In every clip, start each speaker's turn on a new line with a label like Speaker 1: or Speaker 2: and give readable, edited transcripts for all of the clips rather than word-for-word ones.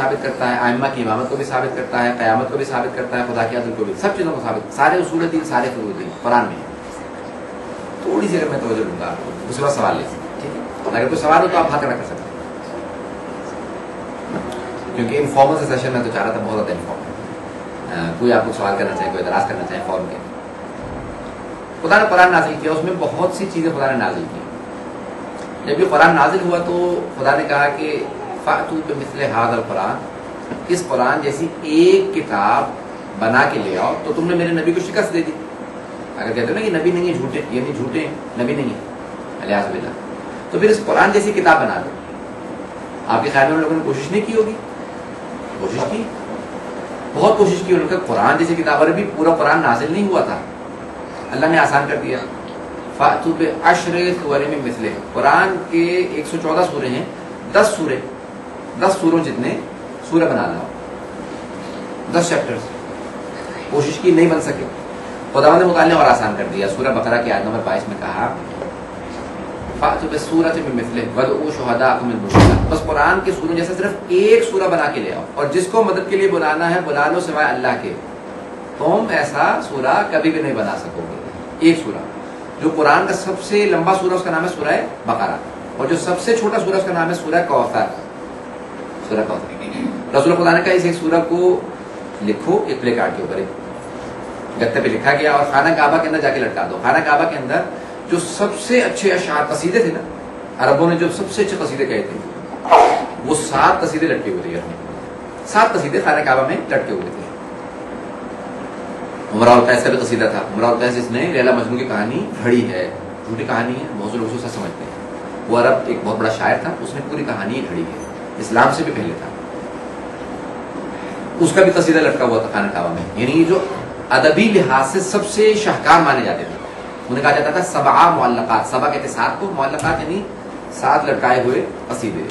Speaker 1: ثابت کرتا ہے، ائمہ کی امامت کو بھی ثابت کرتا ہے، قیامت کو بھی ثابت کرتا ہے، خدا کی عدل کو بھی، سب چیزوں کو ثابت، سارے اصول دین، سارے فروع دین قرآن میں ہے۔ تھوڑی سی اگر میں توجہ دوں گا آپ کو، دوسرے بار سوال لے سکتے، ٹھیک ہے؟ اگر کوئی سوال ہو تو آپ ہاتھ کھڑا کر سکتے ہیں، کیونکہ انفارمل سے سیشن میں تو چاہ رہا تھا بہت زیادہ انفارمل، کوئی آپ کو سوال کرنا چاہے، کوئی اعتراض کرنا چاہے فوراً کے۔ خدا نے قرآن نازل کیا، اس میں بہت سی چیزیں خدا نے نازل کی۔ جب یہ قرآن نازل ہوا تو خدا نے کہا کہ فَأْتُوا بِمِثْلِ هَذَا الْقُرْآنِ، اس قرآن جیسی ایک کتاب بنا کے لے آؤ۔ تو تم نے میرے نبی کو شکست دے دی۔ اگر کہتے ہو نا کہ نبی نہیں ہے، جھوٹے، یعنی جھوٹے ہیں، نبی نہیں ہے، الیاذ باللہ، تو پھر اس قرآن جیسی کتاب بنا دو۔ آپ کے خیال میں ان لوگوں نے کوشش نہیں کی ہوگی؟ کوشش کی، بہت کوشش کی انہوں نے، قرآن جیسی کتاب، اور ابھی پورا قرآن نازل نہیں ہوا تھا، اللہ نے آسان کر دیا۔ فَأْتُوا بِعَشْرِ سُوَرٍ مِّن مِّثْلِهِ، قرآن کے 114 سورے ہیں، 10 سوروں جتنے سورہ بنا لاؤ، 10 چیپٹرز۔ کوشش کی، نہیں بن سکے، خداوند نے مطالعہ اور آسان کر دیا۔ سورہ بقرہ کی آیت نمبر 22 میں کہا فَأْتُوا بِسُورَةٍ مِّن مِّثْلِهِ وَادْعُوا شُهَدَاءَكُم مِّن دُونِ اللَّهِ، بس قرآن کے سوروں جیسے صرف ایک سورہ بنا کے لے آؤ، اور جس کو مدد کے لیے بلانا ہے بلا لو سوائے اللہ کے۔ تم ایسا سورہ کبھی بھی نہیں بنا سکو گے، ایک سورہ۔ جو قرآن کا سب سے لمبا سورہ اس کا نام ہے سورہ بقرہ، اور جو سب سے چھوٹا سورہ اس کا نام ہے سورہ کوثر، سورہ کوثر۔ رسول خدا نے کہا اس ایک سورہ کو لکھو ایک پلے کارڈ کے اوپر، ایک گتے پہ لکھا گیا، اور خانہ کعبہ کے اندر جا کے لٹکا دو۔ خانہ کعبہ کے اندر جو سب سے اچھے اشعار، قصیدے تھے نا، عربوں نے جو سب سے اچھے قصیدے کہے تھے، وہ 7 قصیدے لٹکے ہوئے تھے، 7 قصیدے خانہ کعبہ میں لٹکے ہوئے تھے۔ امراء القیس کا بھی قصیدہ تھا۔ امراء القیس جس نے لیلا مجنون کی کہانی گھڑی ہے، جھوٹی کہانی ہے، بہت سے لوگ اسے سمجھتے ہیں، وہ عرب ایک بہت بڑا شاعر تھا، اس نے پوری کہانی گھڑی ہے، اسلام سے بھی پہلے تھا، اس کا بھی قصیدہ لٹکا ہوا تھا خانہ کعبہ میں۔ یعنی جو ادبی لحاظ سے سب سے شاہکار مانے جاتے تھے، انہیں کہا جاتا تھا 7 معلقات، 7 کہتے 7 کو، معلقات یعنی 7 لٹکائے ہوئے قصیدے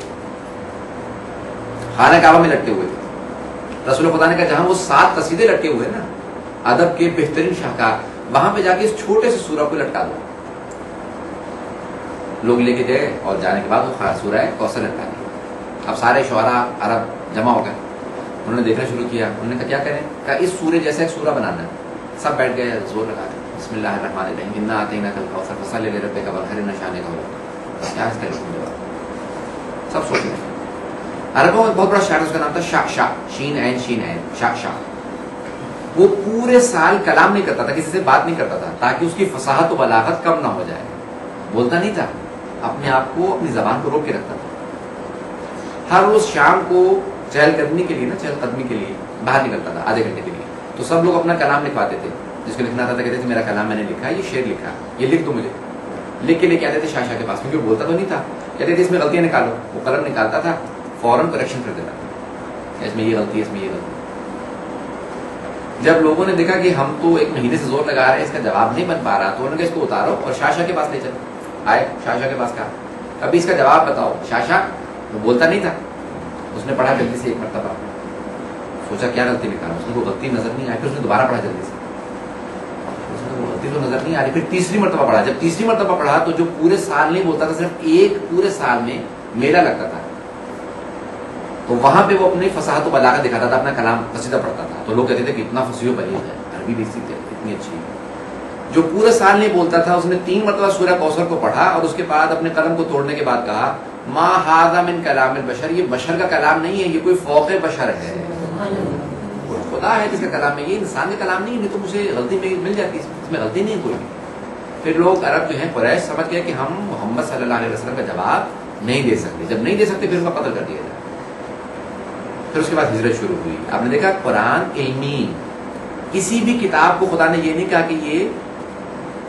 Speaker 1: خانہ کعبہ میں لٹکے ہوئے تھے۔ رسول خدا نے کہا جہاں وہ 7 قصیدے لٹکے ہوئے نا، ادب کے بہترین شاہکار، وہاں پہ جا کے اس چھوٹے سے سورہ کو لٹکا دو۔ لوگ لے کے گئے، اور جانے کے بعد وہ سورہ کوثر لٹکا دیا۔ اب سارے شعراء عرب جمع ہو گئے، انہوں نے دیکھنا شروع کیا، انہوں نے کہا کیا کریں؟ کہا اس سورے جیسا ایک سورہ بنانا ہے۔ سب بیٹھ گئے، زور لگا کے بسم اللہ الرحمن الرحیم، انا اعطیناک الکوثر فصلی لربک وانحر، ان شانک هو الابتر۔ کیا اس کا جواب؟ سب سوچ رہے۔ عربوں میں بہت بڑا شاعر، اس کا نام تھا شعشع، شین عین شین عین، شعشع۔ وہ پورے سال کلام نہیں کرتا تھا، کسی سے بات نہیں کرتا تھا، تاکہ اس کی فصاحت و بلاغت کم نہ ہو جائے۔ بولتا نہیں تھا، اپنے آپ کو، اپنی زبان کو روک کے رکھتا تھا۔ ہر روز شام کو چہل قدمی کے لیے باہر نکلتا تھا آدھے گھنٹے کے لیے، تو سب لوگ اپنا کلام لکھواتے تھے، جس کو لکھنا تھا کہتے تھے میرا کلام میں نے لکھا ہے، یہ شعر لکھا، یہ لکھ دو مجھے، لکھ کے لے کے آتے تھے شاہشاہ کے پاس، کیونکہ وہ بولتا تو نہیں تھا، کہتے تھے اس میں غلطیاں نکالو، وہ قلم نکالتا تھا، فوراً کریکشن کر دیتا تھا، اس میں یہ غلطی ہے، اس میں یہ غلطی۔ جب لوگوں نے دیکھا کہ ہم تو 1 مہینے سے زور لگا رہے ہیں، اس کا جواب نہیں بن پا رہا، تو انہوں نے کہا اس کو اتارو اور شاہشاہ کے پاس لے چلو۔ آئے شاہشاہ کے پاس، کہا ابھی اس کا جواب بتاؤ شاہشاہ۔ وہ بولتا نہیں تھا، اس نے پڑھا جلدی سے 1 مرتبہ، سوچا کیا غلطی نکالا، اس کو غلطی نظر نہیں آئی، پھر اس نے دوبارہ پڑھا جلدی سے، اس نے وہ غلطی تو نظر نہیں آ رہی، پھر تیسری مرتبہ پڑھا۔ جب تیسری مرتبہ پڑھا تو جو پورے سال نہیں بولتا تھا، صرف ایک پورے سال میں میلہ لگتا تھا، تو وہاں پہ وہ اپنی فصاحت و بلاغت دکھاتا تھا، اپنا کلام قصیدہ پڑھتا تھا، تو لوگ کہتے تھے کہ اتنا فصیح و بلیغ ہے، عربی بھی اتنی اچھی ہے۔ جو پورے سال نہیں بولتا تھا، اس نے 3 مرتبہ سورہ کوثر کو پڑھا، اور اس کے بعد اپنے قلم کو توڑنے کے بعد کہا ما ھذا من کلام البشر، یہ بشر کا کلام نہیں ہے، یہ کوئی فوق بشر ہے، خدا ہے جس کا کلام ہے، یہ انسان کا کلام نہیں ہے، تو مجھے غلطی مل جاتی، اس میں غلطی نہیں کوئی۔ پھر لوگ عرب جو ہیں قریش سمجھ گئے کہ ہم محمد صلی اللہ علیہ وسلم کا جواب نہیں دے سکتے، جب نہیں دے سکتے پھر ان کا قتل کر دیا جائے۔ پھر اس کے بعد ہجرت شروع ہوئی۔ آپ نے دیکھا قرآن علمی، کسی بھی کتاب کو خدا نے یہ نہیں کہا کہ یہ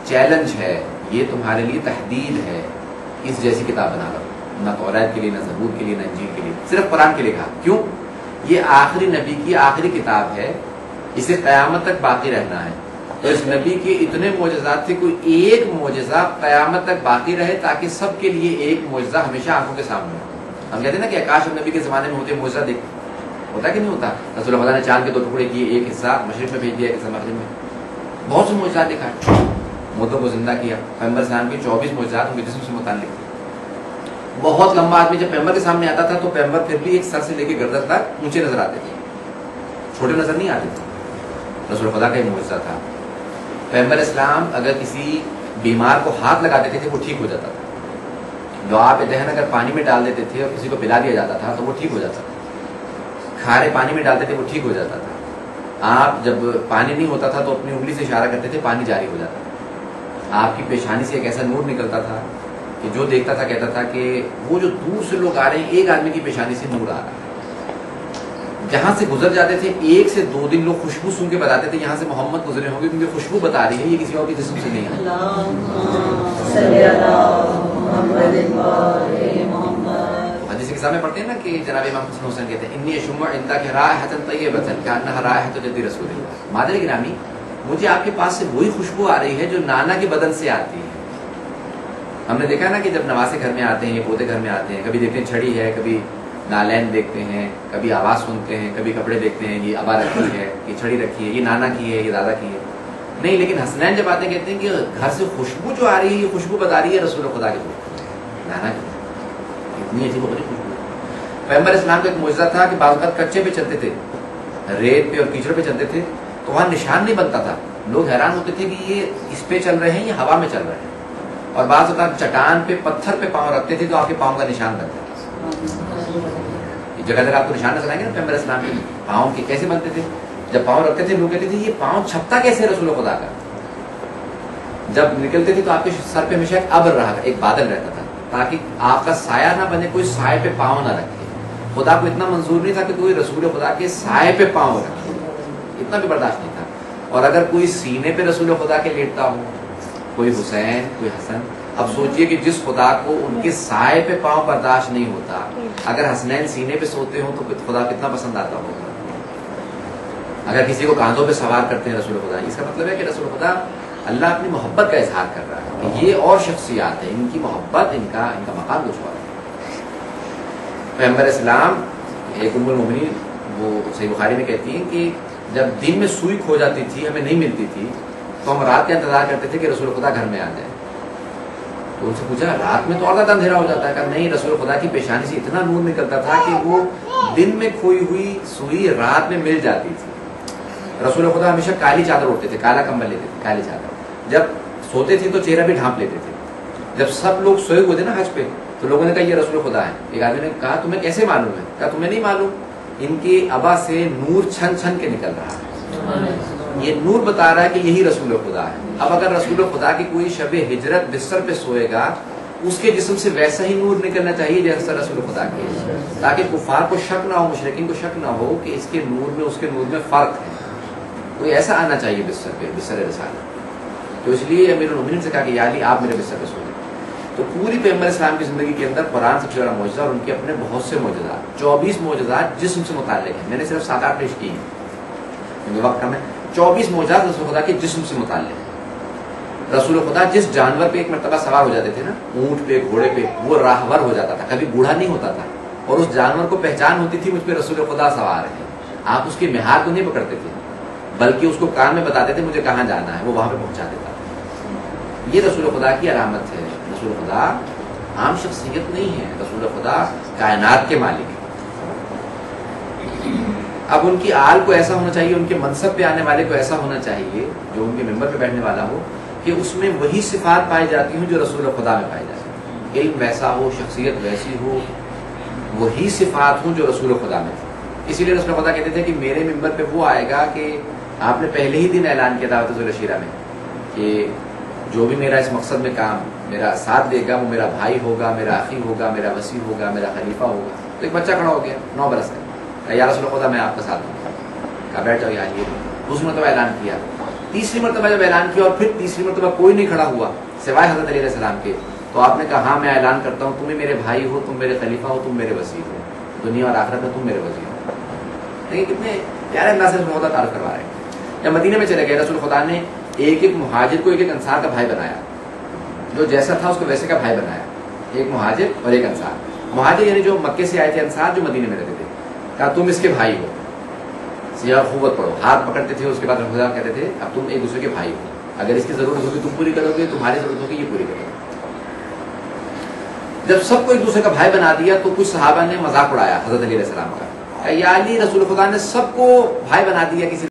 Speaker 1: چیلنج ہے، یہ تمہارے لیے تحدید ہے، اس جیسی کتاب بنا لو، نہ توریت کے لیے، نہ زبور کے لیے، نہ انجیل کے لیے، صرف قرآن کے لیے کہا۔ کیوں؟ یہ آخری نبی کی آخری کتاب ہے، اسے قیامت تک باقی رہنا ہے، تو اس نبی کے اتنے معجزات تھے، کوئی ایک معجزہ قیامت تک باقی رہے، تاکہ سب کے لیے ایک معجزہ ہمیشہ آنکھوں کے سامنے ہو۔ ہم کہتے ہیں نا کہ کاش نبی کے زمانے میں ہوتے معجزہ دیکھ، ہوتا کہ نہیں ہوتا؟ رسول اللہ نے چاند کے 2 ٹکڑے کیے، ایک حصہ مشرق میں بھیج دیا، ایک حصہ مغرب میں، بہت سے معجزات دکھائے، مردوں کو زندہ کیا، پیغمبر اسلام کے 24 معجزات ان کے جسم سے متعلق تھے۔ بہت لمبا آدمی جب پیغمبر کے سامنے آتا تھا تو پیغمبر پھر بھی ایک سر سے لے کے گردن تک اونچے نظر آتے تھے، چھوٹے نظر نہیں آتے تھے۔ رسول خدا کا ایک معجزہ تھا۔ پیغمبر اسلام اگر کسی بیمار کو ہاتھ لگا دیتے تھے وہ ٹھیک ہو جاتا تھا۔ لعاب دہن اگر پانی میں ڈال دیتے تھے اور کسی کو پلا دیا جاتا تھا تو وہ ٹھیک ہو جاتا تھا۔ کھارے پانی میں ڈالتے تھے وہ ٹھیک ہو جاتا تھا۔ آپ جب پانی نہیں ہوتا تھا تو اپنی انگلی سے اشارہ کرتے تھے، پانی جاری ہو جاتا تھا۔ آپ کی پیشانی سے ایک ایسا نور نکلتا تھا کہ جو دیکھتا تھا کہتا تھا کہ وہ جو دور سے لوگ آ رہے ہیں ایک آدمی کی پیشانی سے نور آ رہا ہے۔ جہاں سے گزر جاتے تھے 1 سے 2 دن لوگ خوشبو سن کے بتاتے تھے یہاں سے محمد گزرے ہوں گے، کیونکہ خوشبو بتا رہی ہے یہ کسی اور کے جسم سے نہیں ہے۔ حدیث کے سامنے پڑھتے ہیں نا کہ جناب امام حسن حسین کہتے ہیں انی اشم عندک رائحۃ طیبۃ کانها رائحۃ جد رسول اللہ۔ مادر گرامی، مجھے آپ کے پاس سے وہی خوشبو آ رہی ہے جو نانا کے بدن سے آتی ہے۔ ہم نے دیکھا نا کہ جب نواسے گھر میں آتے ہیں، پودے گھر میں آتے ہیں، کبھی دیکھتے ہیں چھڑی ہے، کبھی نالین دیکھتے ہیں، کبھی آواز سنتے ہیں، کبھی کپڑے دیکھتے ہیں، یہ ابا رکھی ہے، یہ چھڑی رکھی ہے، یہ نانا کی ہے، یہ دادا کی ہے۔ نہیں، لیکن حسنین جب آتے ہیں کہتے ہیں کہ گھر سے خوشبو جو آ رہی ہے یہ خوشبو بتا رہی ہے رسول خدا کی خوشبو، نانا کی۔ اتنی عجیب و غریب خوشبو۔ پیغمبر اسلام کا ایک معجزہ تھا کہ بعض اوقات کچے پہ چلتے تھے، ریت پہ اور کیچڑ پہ چلتے تھے تو وہاں نشان نہیں بنتا تھا۔ لوگ حیران ہوتے تھے کہ یہ اس پہ چل رہے ہیں یا ہوا میں چل رہے ہیں۔ اور بعض اوقات چٹان پہ پتھر پہ پاؤں رکھتے تھے تو آپ کے پاؤں کا نشان بنتا تھا۔ جگہ جگہ آپ کو نشان نظر آئیں گے نا پیغمبر اسلام کے پاؤں کے کیسے بنتے تھے۔ جب پاؤں رکھتے تھے لوگ کہتے تھے یہ پاؤں چھپتا کیسے رسول خدا کا۔ جب نکلتے تھے تو آپ کے سر پہ ہمیشہ ایک ابر رہا، ایک بادل رہتا تھا تاکہ آپ کا سایہ نہ بنے، کوئی سائے پہ پاؤں نہ رکھے۔ خدا کو اتنا منظور نہیں تھا کہ کوئی رسول خدا کے سائے پہ پاؤں رکھے، اتنا بھی برداشت نہیں تھا۔ اور اگر کوئی سینے پہ رسول خدا کے لیٹتا ہو، کوئی حسین کوئی حسن، اب سوچئے کہ جس خدا کو ان کے سائے پہ پاؤں برداشت نہیں ہوتا، اگر حسنین سینے پہ سوتے ہوں تو خدا کتنا پسند آتا ہوگا۔ اگر کسی کو کاندھوں پہ سوار کرتے ہیں رسول خدا، اس کا مطلب ہے کہ رسول خدا اللہ اپنی محبت کا اظہار کر رہا ہے کہ یہ اور شخصیات ہیں، ان کی محبت، ان کا مقام کچھ اور ہے۔ پیغمبر اسلام ایک ام المؤمنین وہ صحیح بخاری میں کہتی ہیں کہ جب دن میں سوئی کھو جاتی تھی، ہمیں نہیں ملتی تھی، تو ہم رات کا انتظار کرتے تھے کہ رسول خدا گھر میں آ جائے۔ تو ان سے پوچھا رات میں تو اور زیادہ اندھیرا ہو جاتا ہے، کہ نہیں، رسول خدا کی پیشانی سے اتنا نور نکلتا تھا کہ وہ دن میں کھوئی ہوئی سوئی رات میں مل جاتی تھی۔ رسول خدا ہمیشہ کالی چادر اوڑھتے تھے، کالا کمبل لیتے تھے، کالی چادر۔ جب سوتے تھے تو چہرہ بھی ڈھانپ لیتے تھے۔ جب سب لوگ سوئے ہوئے تھے نا حج پہ تو لوگوں نے کہا یہ رسول خدا ہے۔ ایک آدمی نے کہا تمہیں کیسے معلوم ہے؟ کہا تمہیں نہیں معلوم، ان کے ابا سے نور چھن چھن کے نکل رہا ہے، یہ نور بتا رہا ہے کہ یہی رسول خدا ہے۔ اب اگر رسول خدا کی کوئی شب ہجرت بستر پہ سوئے گا، اس کے جسم سے ویسا ہی نور نکلنا چاہیے جیسا رسول خدا کے، تاکہ کفار کو شک نہ ہو، مشرکین کو شک نہ ہو کہ اس کے نور میں اس کے نور میں فرق ہے۔ کوئی ایسا آنا چاہیے بستر پہ، بستر رسالت۔ تو اس لیے امیر المؤمنین سے کہا کہ یا علی آپ میرے بستر پہ سو جائیں۔ تو پوری پیغمبر اسلام کی زندگی کے اندر قرآن سب سے بڑا معجزہ اور ان کے اپنے بہت سے معجزات، 24 معجزات جسم سے متعلق ہیں۔ میں نے صرف 7-8 پیش کی ہیں کیونکہ وقت کم ہے۔ 24 معجزات رسول خدا کے جسم سے متعلق ہیں۔ رسول خدا جس جانور پہ ایک مرتبہ سوار ہو جاتے تھے نا، اونٹ پہ، گھوڑے پہ، وہ راہور ہو جاتا تھا، کبھی بوڑھا نہیں ہوتا تھا، اور اس جانور کو پہچان ہوتی تھی مجھ پہ رسول خدا سوار ہے۔ آپ اس کی مہار کو نہیں پکڑتے تھے بلکہ اس کو کان میں بتاتے تھے مجھے کہاں جانا ہے، وہ وہاں پہ پہنچا دیتا تھا۔ یہ رسول خدا کی علامت ہے۔ رسول خدا عام شخصیت نہیں ہے، رسول خدا کائنات کے مالک ہے۔ اب ان کی آل کو ایسا ہونا چاہیے، ان کے منصب پہ آنے والے کو ایسا ہونا چاہیے جو ان کے ممبر پہ بیٹھنے والا ہو کہ اس میں وہی صفات پائی جاتی ہوں جو رسول خدا میں پائی جاتی ہیں۔ علم ویسا ہو، شخصیت ویسی ہو، وہی صفات ہوں جو رسول خدا میں تھی۔ اسی لیے رسول خدا کہتے تھے کہ میرے ممبر پہ وہ آئے گا کہ آپ نے پہلے ہی دن اعلان کیا دعوت ذوالعشیرہ میں کہ جو بھی میرا اس مقصد میں کام میرا ساتھ دے گا وہ میرا بھائی ہوگا، میرا اخی ہوگا، میرا وسیع ہوگا، میرا خلیفہ ہوگا۔ تو ایک بچہ کھڑا ہو گیا 9 برس کا، یا رسول خدا میں آپ کا ساتھ ہوں، کہا بیٹھ جاؤ آئیے۔ دوسری مرتبہ اعلان کیا، تیسری مرتبہ جب اعلان کیا اور پھر تیسری مرتبہ کوئی نہیں کھڑا ہوا سوائے حضرت علیہ السلام کے، تو آپ نے کہا ہاں میں اعلان کرتا ہوں تمہیں میرے بھائی ہو، تم میرے خلیفہ ہو، تم میرے وسیع ہو، دنیا اور آخرت میں تم میرے وسیع ہو۔ دیکھیں کتنے پیارے انداز سے رسول خدا تعارف کروا رہے ہیں۔ جب مدینے میں چلے گئے رسول خدا نے ایک ایک مہاجر کو ایک ایک انصار کا بھائی بنایا، جو جیسا تھا اس کو ویسے کا بھائی بنایا، ایک مہاجر اور ایک انصار۔ مہاجر یعنی جو مکے سے آئے تھے، انصار جو مدینے میں رہتے تھے، کہا تم اس کے بھائی ہو، سیاہ خوبت پڑھو، ہاتھ پکڑتے تھے، اس کے بعد رسول خدا کہتے تھے اب تم ایک دوسرے کے بھائی ہو، اگر اس کی ضرورت ہوگی تم پوری کرو گے، تمہاری ضرورت ہوگی یہ پوری کرو گے۔ جب سب کو ایک دوسرے کا بھائی بنا دیا تو کچھ صحابہ نے مذاق اڑایا حضرت علی علیہ السلام کا، یا علی رسول خدا نے سب کو بھائی بنا دیا کسی